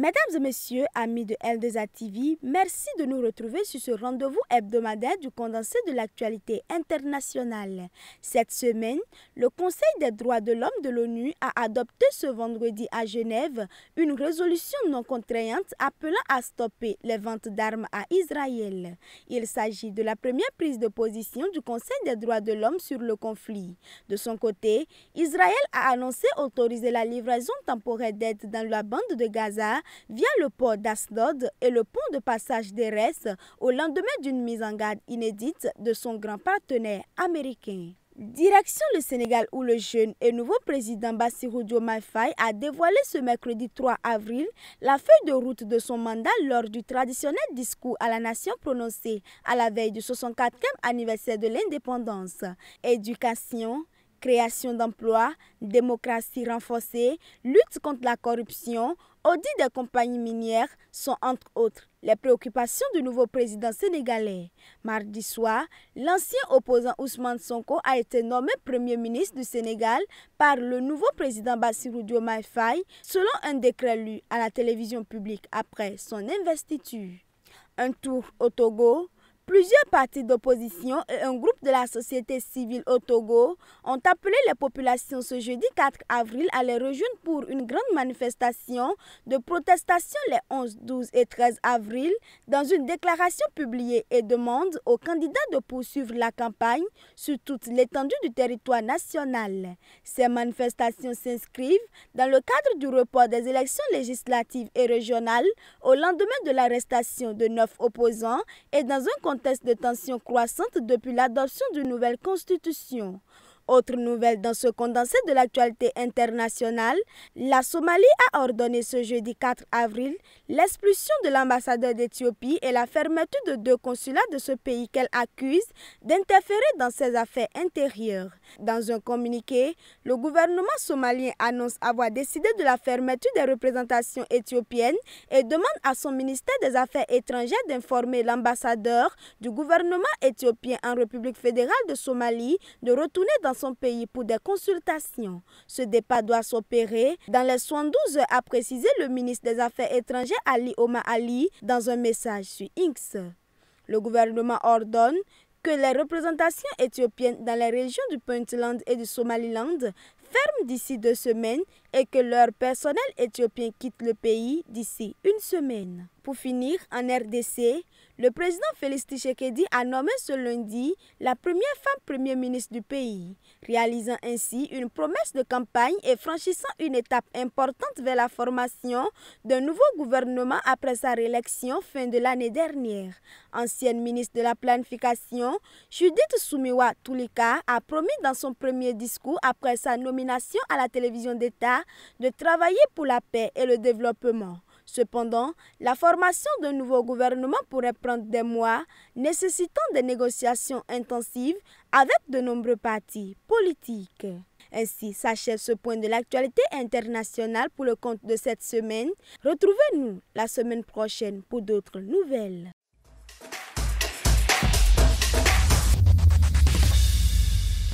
Mesdames et messieurs, amis de L2A TV, merci de nous retrouver sur ce rendez-vous hebdomadaire du condensé de l'actualité internationale. Cette semaine, le Conseil des droits de l'homme de l'ONU a adopté ce vendredi à Genève une résolution non contraignante appelant à stopper les ventes d'armes à Israël. Il s'agit de la première prise de position du Conseil des droits de l'homme sur le conflit. De son côté, Israël a annoncé autoriser la livraison temporaire d'aide dans la bande de Gaza via le port d'Asdod et le pont de passage d'Erez au lendemain d'une mise en garde inédite de son grand partenaire américain. Direction le Sénégal où le jeune et nouveau président Bassirou Diomaye Faye a dévoilé ce mercredi 3 avril la feuille de route de son mandat lors du traditionnel discours à la nation prononcé à la veille du 64e anniversaire de l'indépendance. Éducation, création d'emplois, démocratie renforcée, lutte contre la corruption, audit des compagnies minières sont entre autres les préoccupations du nouveau président sénégalais. Mardi soir, l'ancien opposant Ousmane Sonko a été nommé Premier ministre du Sénégal par le nouveau président Bassirou Diomaye Faye selon un décret lu à la télévision publique après son investiture. Un tour au Togo. Plusieurs partis d'opposition et un groupe de la société civile au Togo ont appelé les populations ce jeudi 4 avril à les rejoindre pour une grande manifestation de protestation les 11, 12 et 13 avril dans une déclaration publiée et demande aux candidats de poursuivre la campagne sur toute l'étendue du territoire national. Ces manifestations s'inscrivent dans le cadre du report des élections législatives et régionales au lendemain de l'arrestation de 9 opposants et dans un contexte de tension croissante depuis l'adoption d'une nouvelle constitution. Autre nouvelle dans ce condensé de l'actualité internationale, la Somalie a ordonné ce jeudi 4 avril l'expulsion de l'ambassadeur d'Éthiopie et la fermeture de 2 consulats de ce pays qu'elle accuse d'interférer dans ses affaires intérieures. Dans un communiqué, le gouvernement somalien annonce avoir décidé de la fermeture des représentations éthiopiennes et demande à son ministère des Affaires étrangères d'informer l'ambassadeur du gouvernement éthiopien en République fédérale de Somalie de retourner dans son pays pour des consultations. Ce départ doit s'opérer dans les 72 heures, a précisé le ministre des Affaires étrangères Ali Omar Ali dans un message sur X. Le gouvernement ordonne que les représentations éthiopiennes dans les régions du Puntland et du Somaliland ferment d'ici 2 semaines et que leur personnel éthiopien quitte le pays d'ici 1 semaine. Pour finir, en RDC, le président Félix Tshisekedi a nommé ce lundi la première femme Premier ministre du pays, réalisant ainsi une promesse de campagne et franchissant une étape importante vers la formation d'un nouveau gouvernement après sa réélection fin de l'année dernière. Ancienne ministre de la Planification, Judith Sumiwa Tulika a promis dans son premier discours après sa nomination à la télévision d'État de travailler pour la paix et le développement. Cependant, la formation d'un nouveau gouvernement pourrait prendre des mois, nécessitant des négociations intensives avec de nombreux partis politiques. Ainsi s'achève ce point de l'actualité internationale pour le compte de cette semaine. Retrouvez-nous la semaine prochaine pour d'autres nouvelles.